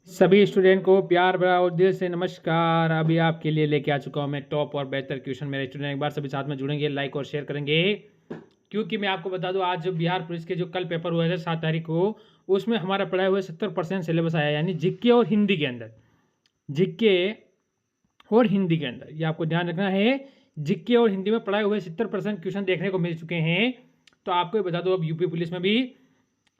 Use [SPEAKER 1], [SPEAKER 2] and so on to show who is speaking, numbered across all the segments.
[SPEAKER 1] सभी स्टूडेंट को प्यार भरा और दिल से नमस्कार। अभी आपके लिए लेके आ चुका हूँ मैं टॉप और बेहतर क्वेश्चन। मेरे स्टूडेंट एक बार सभी साथ में जुड़ेंगे, लाइक और शेयर करेंगे, क्योंकि मैं आपको बता दूं आज जो बिहार पुलिस के जो कल पेपर हुए थे 7 तारीख को, उसमें हमारा पढ़ाए हुए 70% सिलेबस आया, यानी जीके और हिंदी के अंदर। जीके और हिंदी के अंदर ये आपको ध्यान रखना है। जीके और हिंदी में पढ़ाए हुए 70% क्वेश्चन देखने को मिल चुके हैं। तो आपको बता दो, अब यूपी पुलिस में भी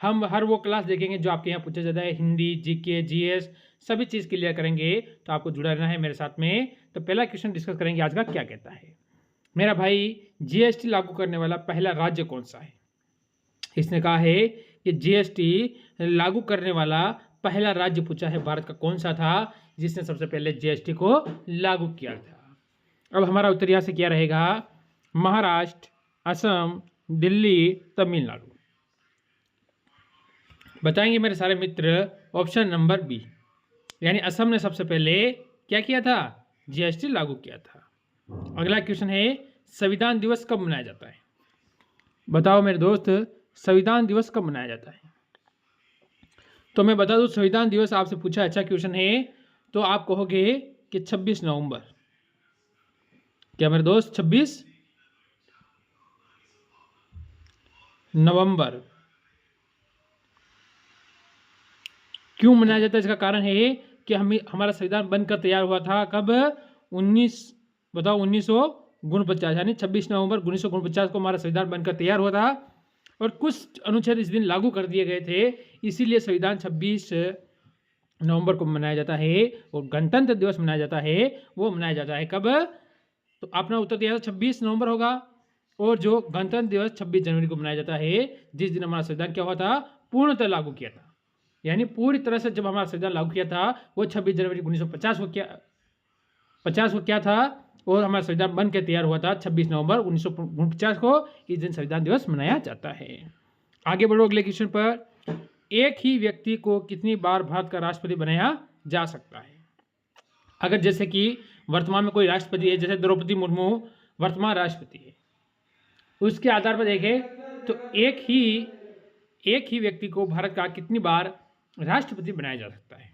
[SPEAKER 1] हम हर वो क्लास देखेंगे जो आपके यहाँ पूछा जाता है। हिंदी, जीके, जीएस सभी चीज़ क्लियर करेंगे। तो आपको जुड़ा रहना है मेरे साथ में। तो पहला क्वेश्चन डिस्कस करेंगे आज का, क्या कहता है मेरा भाई, जीएसटी लागू करने वाला पहला राज्य कौन सा है। इसने कहा है कि जीएसटी लागू करने वाला पहला राज्य पूछा है भारत का कौन सा था जिसने सबसे पहले जीएसटी को लागू किया था। अब हमारा उत्तर यहाँ से क्या रहेगा, महाराष्ट्र, असम, दिल्ली, तमिलनाडु। बताएंगे मेरे सारे मित्र, ऑप्शन नंबर बी, यानी असम ने सबसे पहले क्या किया था, जीएसटी लागू किया था। अगला क्वेश्चन है, संविधान दिवस कब मनाया जाता है। बताओ मेरे दोस्त, संविधान दिवस कब मनाया जाता है। तो मैं बता दूं, संविधान दिवस आपसे पूछा, अच्छा क्वेश्चन है, तो आप कहोगे कि 26 नवंबर। क्या मेरे दोस्त, 26 नवंबर क्यों मनाया जाता है। इसका कारण है कि हमारा संविधान बनकर तैयार हुआ था कब, 1949, यानी 26 नवंबर 1949 को हमारा संविधान बनकर तैयार हुआ था। और कुछ अनुच्छेद इस दिन लागू कर दिए गए थे, इसीलिए संविधान 26 नवंबर को मनाया जाता है। और गणतंत्र दिवस मनाया जाता है, वो मनाया जाता है कब, तो अपना उत्तर दिया 26 नवंबर होगा। और जो गणतंत्र दिवस 26 जनवरी को मनाया जाता है, जिस दिन हमारा संविधान क्या हुआ था, पूर्णतः लागू किया था। यानी पूरी तरह से जब हमारा संविधान लागू किया था वो 26 जनवरी 1950 को क्या था, और हमारा संविधान बन के तैयार हुआ था 26 नवंबर 1949 को। इस दिन संविधान दिवस मनाया जाता है। आगे बढ़ो अगले क्वेश्चन पर, एक ही व्यक्ति को कितनी बार भारत का राष्ट्रपति बनाया जा सकता है। अगर जैसे कि वर्तमान में कोई राष्ट्रपति है, जैसे द्रौपदी मुर्मू वर्तमान राष्ट्रपति है, उसके आधार पर देखें तो एक ही व्यक्ति को भारत का कितनी बार राष्ट्रपति बनाया जा सकता है।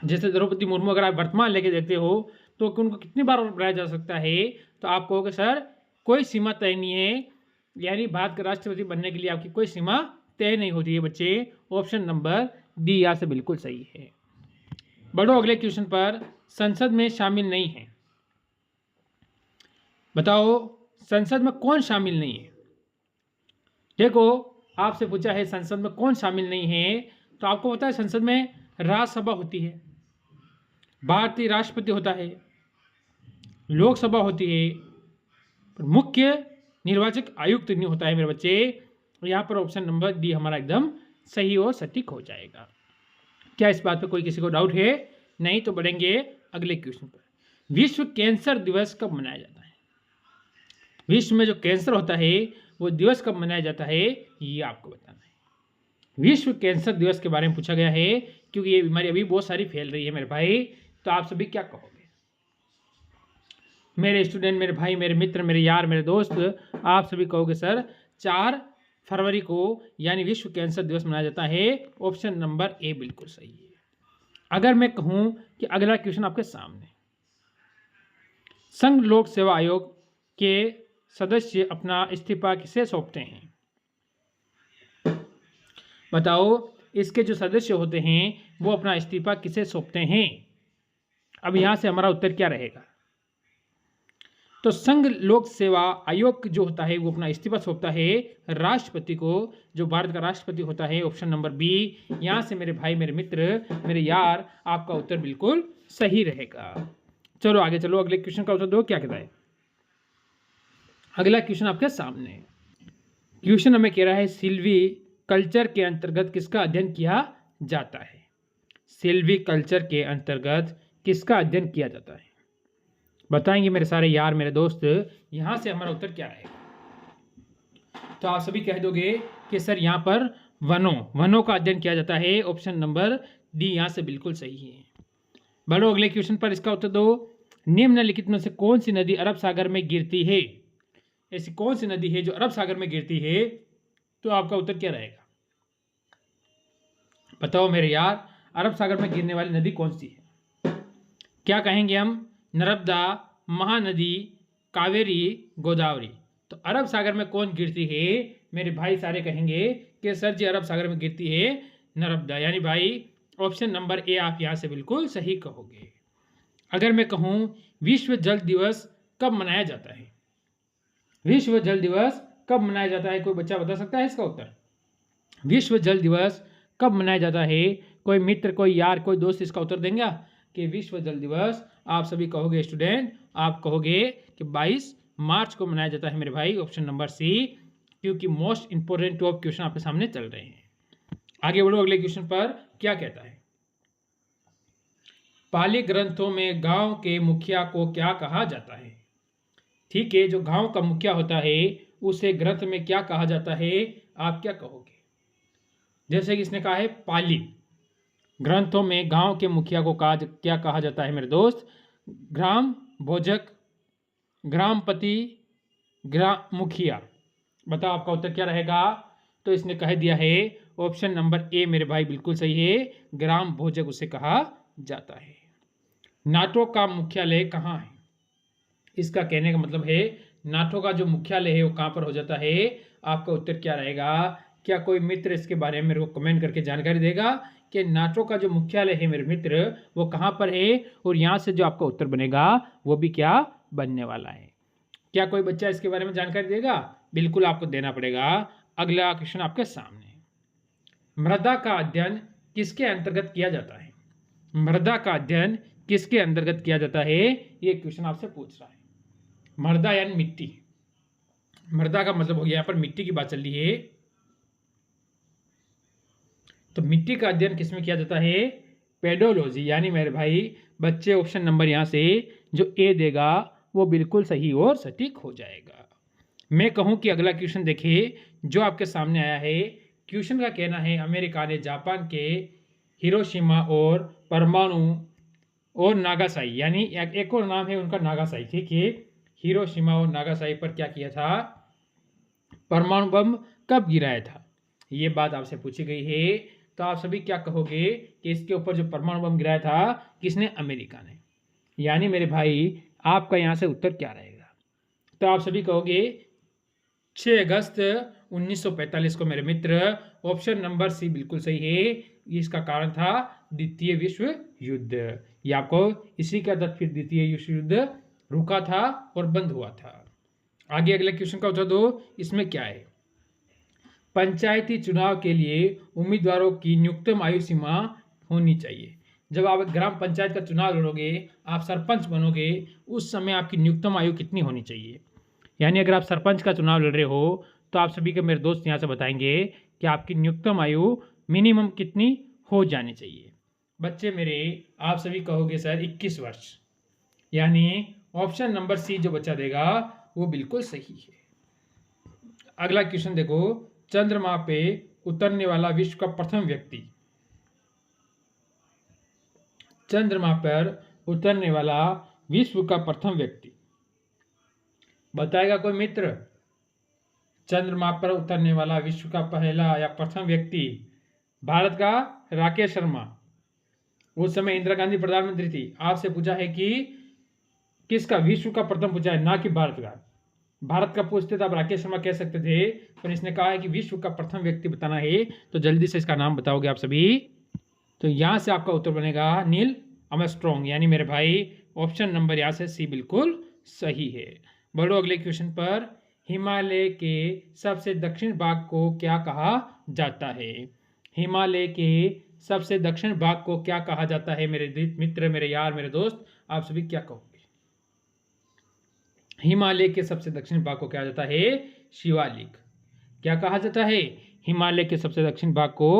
[SPEAKER 1] जैसे द्रौपदी मुर्मू अगर आप वर्तमान लेके देखते हो तो उनको कितनी बार बनाया जा सकता है, तो आप कहोगे सर कोई सीमा तय नहीं है, यानी भारत का राष्ट्रपति बनने के लिए आपकी कोई सीमा तय नहीं होती है बच्चे। ऑप्शन नंबर डी यहाँ से बिल्कुल सही है। बढ़ो अगले क्वेश्चन पर, संसद में शामिल नहीं है। बताओ संसद में कौन शामिल नहीं है। देखो आपसे पूछा है संसद में कौन शामिल नहीं है, तो आपको पता है संसद में राज्यसभा होती है, भारतीय राष्ट्रपति होता है, लोकसभा होती है, पर मुख्य निर्वाचक आयुक्त नहीं होता है मेरे बच्चे। यहाँ पर ऑप्शन नंबर डी हमारा एकदम सही और सटीक हो जाएगा। क्या इस बात पर कोई किसी को डाउट है? नहीं तो बढ़ेंगे अगले क्वेश्चन पर, विश्व कैंसर दिवस कब मनाया जाता है। विश्व में जो कैंसर होता है वो दिवस कब मनाया जाता है, ये आपको बताना है। विश्व कैंसर दिवस के बारे में पूछा गया है, क्योंकि ये बीमारी अभी बहुत सारी फैल रही है मेरे भाई। तो आप सभी क्या कहोगे मेरे स्टूडेंट, मेरे भाई, मेरे मित्र, मेरे यार, मेरे दोस्त, आप सभी कहोगे सर 4 फरवरी को यानी विश्व कैंसर दिवस मनाया जाता है। ऑप्शन नंबर ए बिल्कुल सही है। अगर मैं कहूं कि अगला क्वेश्चन आपके सामने, संघ लोक सेवा आयोग के सदस्य अपना इस्तीफा किसे सौंपते हैं। बताओ इसके जो सदस्य होते हैं वो अपना इस्तीफा किसे सौंपते हैं। अब यहां से हमारा उत्तर क्या रहेगा, तो संघ लोक सेवा आयोग जो होता है वो अपना इस्तीफा सौंपता है राष्ट्रपति को, जो भारत का राष्ट्रपति होता है। ऑप्शन नंबर बी, यहां से मेरे भाई, मेरे मित्र, मेरे यार, आपका उत्तर बिल्कुल सही रहेगा। चलो आगे चलो, अगले क्वेश्चन का उत्तर दो, क्या कहता है। अगला क्वेश्चन आपके सामने, क्वेश्चन हमें कह रहा है सिल्वी कल्चर के अंतर्गत किसका अध्ययन किया जाता है। सिल्वी कल्चर के अंतर्गत किसका अध्ययन किया जाता है, बताएंगे मेरे सारे यार, मेरे दोस्त। यहां से हमारा उत्तर क्या रहेगा, तो आप सभी कह दोगे कि सर यहां पर वनों का अध्ययन किया जाता है। ऑप्शन नंबर डी यहां से बिल्कुल सही है। बढ़ो अगले क्वेश्चन पर, इसका उत्तर दो, निम्नलिखित में से कौन सी नदी अरब सागर में गिरती है। ऐसी कौन सी नदी है जो अरब सागर में गिरती है, तो आपका उत्तर क्या रहेगा। बताओ मेरे यार, अरब सागर में गिरने वाली नदी कौन सी है? क्या कहेंगे हम? नर्मदा, महानदी, कावेरी, गोदावरी। तो अरब सागर में कौन गिरती है? मेरे भाई सारे कहेंगे कि सर जी अरब सागर में गिरती है नर्मदा, यानी भाई ऑप्शन नंबर ए आप यहाँ से बिल्कुल सही कहोगे। अगर मैं कहूँ विश्व जल दिवस कब मनाया जाता है? विश्व जल दिवस कब मनाया जाता है? कोई बच्चा बता सकता है इसका उत्तर? विश्व जल दिवस कब मनाया जाता है? कोई मित्र, कोई यार, कोई दोस्त इसका उत्तर देंगे कि विश्व जल दिवस आप सभी कहोगे स्टूडेंट, आप कहोगे कि 22 मार्च को मनाया जाता है मेरे भाई, ऑप्शन नंबर सी, क्योंकि मोस्ट इंपोर्टेंट टॉप क्वेश्चन आपके सामने चल रहे हैं। आगे बढ़ो अगले क्वेश्चन पर। क्या कहता है? पाली ग्रंथों में गांव के मुखिया को क्या कहा जाता है? ठीक है, जो गांव का मुखिया होता है उसे ग्रंथ में क्या कहा जाता है? आप क्या कहोगे? जैसे कि इसने कहा है पाली ग्रंथों में गांव के मुखिया को क्या कहा जाता है मेरे दोस्त? ग्राम भोजक, ग्रामपति, ग्राम मुखिया। बताओ आपका उत्तर क्या रहेगा? तो इसने कह दिया है ऑप्शन नंबर ए मेरे भाई बिल्कुल सही है, ग्राम भोजक उसे कहा जाता है। नाटो का मुख्यालय कहाँ है? इसका कहने का मतलब है नाटो का जो मुख्यालय है वो कहाँ पर हो जाता है? आपका उत्तर क्या रहेगा? क्या कोई मित्र इसके बारे में मेरे को कमेंट करके जानकारी देगा कि नाटो का जो मुख्यालय है मेरे मित्र वो कहाँ पर है? और यहाँ से जो आपका उत्तर बनेगा वो भी क्या बनने वाला है? क्या कोई बच्चा इसके बारे में जानकारी देगा? बिल्कुल आपको देना पड़ेगा। अगला क्वेश्चन आपके सामने। मृदा का अध्ययन किसके अंतर्गत किया जाता है? मृदा का अध्ययन किसके अंतर्गत किया जाता है? ये क्वेश्चन आपसे पूछ रहा है। मृदा यानी मिट्टी। मृदा का मतलब हो गया यहाँ पर मिट्टी की बात चल रही है, तो मिट्टी का अध्ययन किसमें किया जाता है? पेडोलॉजी, यानी मेरे भाई बच्चे ऑप्शन नंबर यहाँ से जो ए देगा वो बिल्कुल सही और सटीक हो जाएगा। मैं कहूँ कि अगला क्वेश्चन देखिए जो आपके सामने आया है। क्वेश्चन का कहना है अमेरिका ने जापान के हिरोशिमा और परमाणु और नागासाकी, यानी एक और नाम है उनका नागासाकी, ठीक है, हिरोशिमा और नागासाकी पर क्या किया था? परमाणु बम कब गिराया था? ये बात आपसे पूछी गई है। तो आप सभी क्या कहोगे कि इसके ऊपर जो परमाणु बम गिराया था किसने? अमेरिका ने। यानी मेरे भाई आपका यहाँ से उत्तर क्या रहेगा? तो आप सभी कहोगे 6 अगस्त 1945 को मेरे मित्र, ऑप्शन नंबर सी बिल्कुल सही है। इसका कारण था द्वितीय विश्व युद्ध। ये आपको इसी का तहत फिर द्वितीय विश्व युद्ध रुका था और बंद हुआ था। आगे अगले क्वेश्चन का उत्तर दो। इसमें क्या है? पंचायती चुनाव के लिए उम्मीदवारों की न्यूनतम आयु सीमा होनी चाहिए। जब आप ग्राम पंचायत का चुनाव लड़ोगे, आप सरपंच बनोगे, उस समय आपकी न्यूनतम आयु कितनी होनी चाहिए? यानी अगर आप सरपंच का चुनाव लड़ रहे हो तो आप सभी के मेरे दोस्त यहाँ से बताएंगे कि आपकी न्यूनतम आयु मिनिमम कितनी हो जानी चाहिए। बच्चे मेरे आप सभी कहोगे सर 21 वर्ष, यानी ऑप्शन नंबर सी जो बच्चा देगा वो बिल्कुल सही है। अगला क्वेश्चन देखो, चंद्रमा पे उतरने वाला विश्व का प्रथम व्यक्ति। चंद्रमा पर उतरने वाला विश्व का प्रथम व्यक्ति बताएगा कोई मित्र? चंद्रमा पर उतरने वाला विश्व का पहला या प्रथम व्यक्ति भारत का राकेश शर्मा। उस समय इंदिरा गांधी प्रधानमंत्री थी। आपसे पूछा है कि किसका? विश्व का प्रथम पूछा है, ना कि भारत का। भारत का पूछते तो आप राकेश शर्मा कह सकते थे, पर इसने कहा है कि विश्व का प्रथम व्यक्ति बताना है, तो जल्दी से इसका नाम बताओगे आप सभी। तो यहाँ से आपका उत्तर बनेगा नील आर्मस्ट्रॉन्ग, यानी मेरे भाई ऑप्शन नंबर यहाँ से सी बिल्कुल सही है। बढ़ो अगले क्वेश्चन पर। हिमालय के सबसे दक्षिण भाग को क्या कहा जाता है? हिमालय के सबसे दक्षिण भाग को क्या कहा जाता है मेरे मित्र, मेरे यार, मेरे दोस्त? आप सभी क्या कहोगे? हिमालय के सबसे दक्षिण भाग को क्या जाता है? शिवालिक। क्या कहा जाता है? हिमालय के सबसे दक्षिण भाग को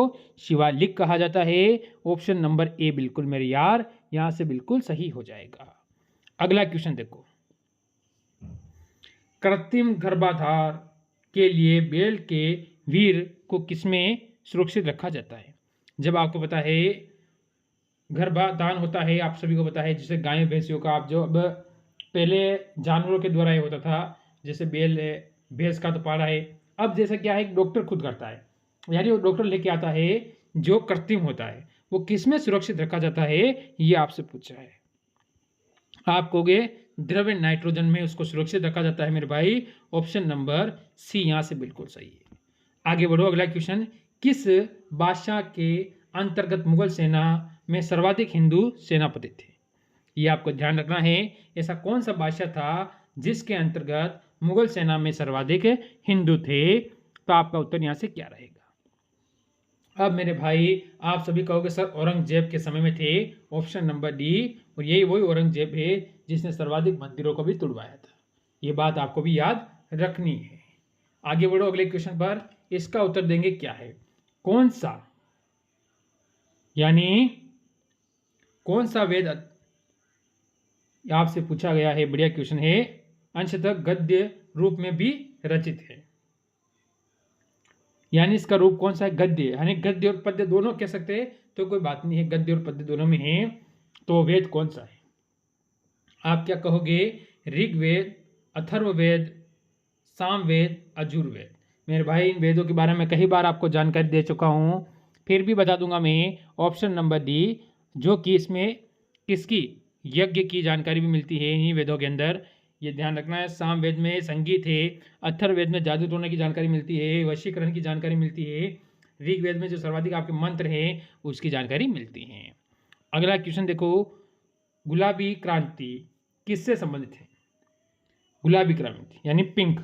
[SPEAKER 1] शिवालिक कहा जाता है। ऑप्शन नंबर ए बिल्कुल मेरे यार यहां से बिल्कुल सही हो जाएगा। अगला क्वेश्चन देखो, कृत्रिम गर्भाधान के लिए बैल के वीर को किसमें सुरक्षित रखा जाता है? जब आपको पता है गर्भाधान होता है, आप सभी को पता है, जैसे गाय भैंसियों का, आप जो अब पहले जानवरों के द्वारा ही होता था, जैसे बैल है, भैंस का तो पाड़ा है, अब जैसे क्या है डॉक्टर खुद करता है, यानी वो डॉक्टर लेके आता है जो कृत्रिम होता है, वो किस में सुरक्षित रखा जाता है, ये आपसे पूछा है। आप कहोगे द्रव्य नाइट्रोजन में उसको सुरक्षित रखा जाता है मेरे भाई, ऑप्शन नंबर सी यहाँ से बिल्कुल सही है। आगे बढ़ो, अगला क्वेश्चन, किस बादशाह के अंतर्गत मुगल सेना में सर्वाधिक हिंदू सेनापति थे? ये आपको ध्यान रखना है, ऐसा कौन सा बादशाह था जिसके अंतर्गत मुगल सेना में सर्वाधिक हिंदू थे? तो आपका उत्तर यहाँ से क्या रहेगा? अब मेरे भाई आप सभी कहोगे सर औरंगजेब के समय में थे, ऑप्शन नंबर डी, और यही वही औरंगजेब है जिसने सर्वाधिक मंदिरों को भी तुड़वाया था। ये बात आपको भी याद रखनी है। आगे बढ़ो अगले क्वेश्चन पर, इसका उत्तर देंगे क्या है, कौन सा, यानी कौन सा वेद आपसे पूछा गया है, बढ़िया क्वेश्चन है, अंशतः गद्य रूप में भी रचित है, यानी इसका रूप कौन सा है, गद्य, यानी गद्य और पद्य दोनों कह सकते हैं, तो कोई बात नहीं है, गद्य और पद्य दोनों में है, तो वेद कौन सा है? आप क्या कहोगे, ऋग्वेद, अथर्ववेद, सामवेद, यजुर्वेद? मेरे भाई इन वेदों के बारे में कई बार आपको जानकारी दे चुका हूँ, फिर भी बता दूंगा मैं, ऑप्शन नंबर डी, जो कि इसमें किसकी, यज्ञ की जानकारी भी मिलती है इन्हीं वेदों के अंदर, ये ध्यान रखना है। सामवेद में संगीत है, अथर्ववेद में जादू टोने की जानकारी मिलती है, वशीकरण की जानकारी मिलती है, ऋग्वेद में जो सर्वाधिक आपके मंत्र हैं उसकी जानकारी मिलती है। अगला क्वेश्चन देखो, गुलाबी क्रांति किससे संबंधित है? गुलाबी क्रांति यानी पिंक,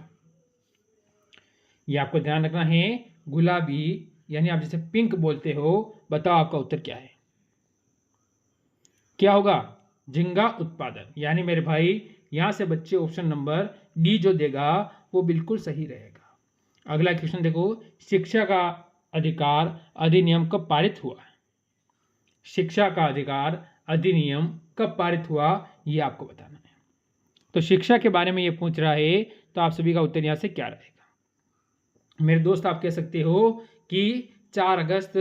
[SPEAKER 1] ये आपको ध्यान रखना है, गुलाबी यानी आप जैसे पिंक बोलते हो, बताओ आपका उत्तर क्या है, क्या होगा? झींगा उत्पादन, यानी मेरे भाई यहां से बच्चे ऑप्शन नंबर डी जो देगा वो बिल्कुल सही रहेगा। अगला क्वेश्चन देखो, शिक्षा का अधिकार अधिनियम कब पारित हुआ? शिक्षा का अधिकार अधिनियम कब पारित हुआ, ये आपको बताना है। तो शिक्षा के बारे में ये पूछ रहा है, तो आप सभी का उत्तर यहाँ से क्या रहेगा? मेरे दोस्त आप कह सकते हो कि 4 अगस्त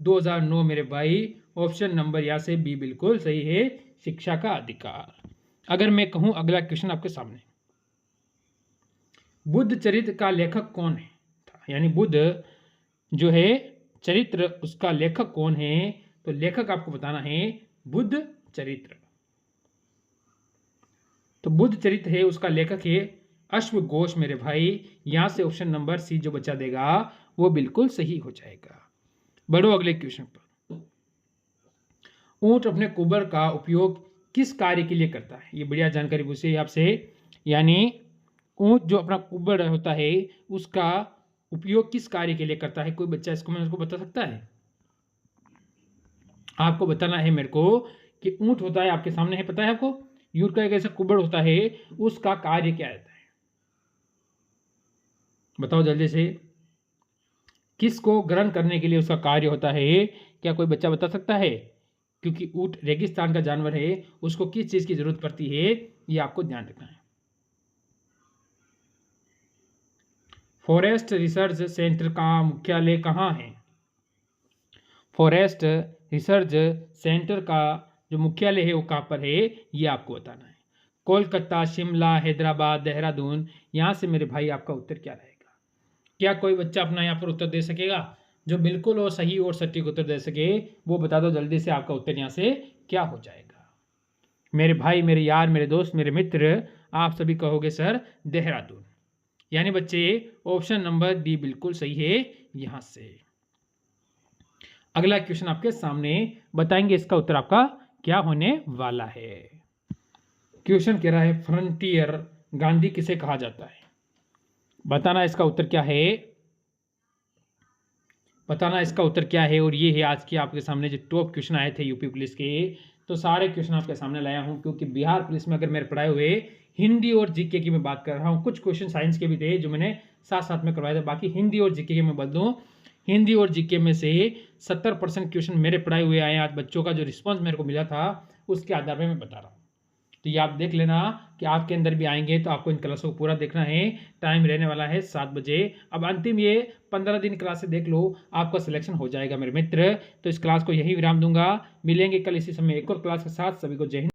[SPEAKER 1] 2009 मेरे भाई, ऑप्शन नंबर यहाँ से बी बिल्कुल सही है, शिक्षा का अधिकार। अगर मैं कहूं अगला क्वेश्चन आपके सामने, बुद्ध चरित्र का लेखक कौन है था, यानी बुद्ध जो है चरित्र उसका लेखक कौन है? तो लेखक आपको बताना है बुद्ध चरित्र। तो बुद्ध चरित्र है उसका लेखक है अश्वघोष मेरे भाई, यहां से ऑप्शन नंबर सी जो बचा देगा वो बिल्कुल सही हो जाएगा। बढ़ो अगले क्वेश्चन पर, ऊंट अपने कुबर का उपयोग किस कार्य के लिए करता है? ये बढ़िया जानकारी पूछी है आपसे, यानी ऊंट जो अपना कुबर होता है उसका उपयोग किस कार्य के लिए करता है? कोई बच्चा इसको मेरे को बता सकता है? आपको बताना है मेरे को कि ऊंट होता है आपके सामने है, पता है आपको, यूट का एक ऐसा कुबर होता है, उसका कार्य क्या रहता है? बताओ जल्दी से, किसको ग्रहण करने के लिए उसका कार्य होता है? क्या कोई बच्चा बता सकता है? क्योंकि ऊंट रेगिस्तान का जानवर है, उसको किस चीज की जरूरत पड़ती है, ये आपको ध्यान रखना है। फॉरेस्ट रिसर्च सेंटर का मुख्यालय कहाँ है? फॉरेस्ट रिसर्च सेंटर का जो मुख्यालय है वो कहाँ पर है, ये आपको बताना है। कोलकाता, शिमला, हैदराबाद, देहरादून, यहाँ से मेरे भाई आपका उत्तर क्या रहेगा? क्या कोई बच्चा अपना यहाँ पर उत्तर दे सकेगा जो बिल्कुल और सही और सटीक उत्तर दे सके? वो बता दो जल्दी से, आपका उत्तर यहाँ से क्या हो जाएगा? मेरे भाई, मेरे यार, मेरे दोस्त, मेरे मित्र, आप सभी कहोगे सर देहरादून, यानी बच्चे ऑप्शन नंबर डी बिल्कुल सही है यहां से। अगला क्वेश्चन आपके सामने, बताएंगे इसका उत्तर आपका क्या होने वाला है। क्वेश्चन कह रहा है फ्रंटियर गांधी किसे कहा जाता है? बताना इसका उत्तर क्या है, बताना इसका उत्तर क्या है। और ये है आज के आपके सामने जो टॉप क्वेश्चन आए थे यूपी पुलिस के, तो सारे क्वेश्चन आपके सामने लाया हूं, क्योंकि बिहार पुलिस में अगर मेरे पढ़ाए हुए हिंदी और जीके की मैं बात कर रहा हूं, कुछ क्वेश्चन साइंस के भी थे जो मैंने साथ साथ में करवाए थे, बाकी हिंदी और जीके के मैं बता दूं, हिंदी और जीके में से 70% क्वेश्चन मेरे पढ़ाए हुए आए। आज बच्चों का जो रिस्पॉन्स मेरे को मिला था उसके आधार पर मैं बता रहा हूँ, तो ये आप देख लेना कि आपके अंदर भी आएंगे, तो आपको इन क्लासों को पूरा देखना है। टाइम रहने वाला है 7 बजे। अब अंतिम ये 15 दिन क्लास से देख लो, आपका सिलेक्शन हो जाएगा मेरे मित्र। तो इस क्लास को यही विराम दूंगा, मिलेंगे कल इसी समय एक और क्लास के साथ। सभी को जय हिंद।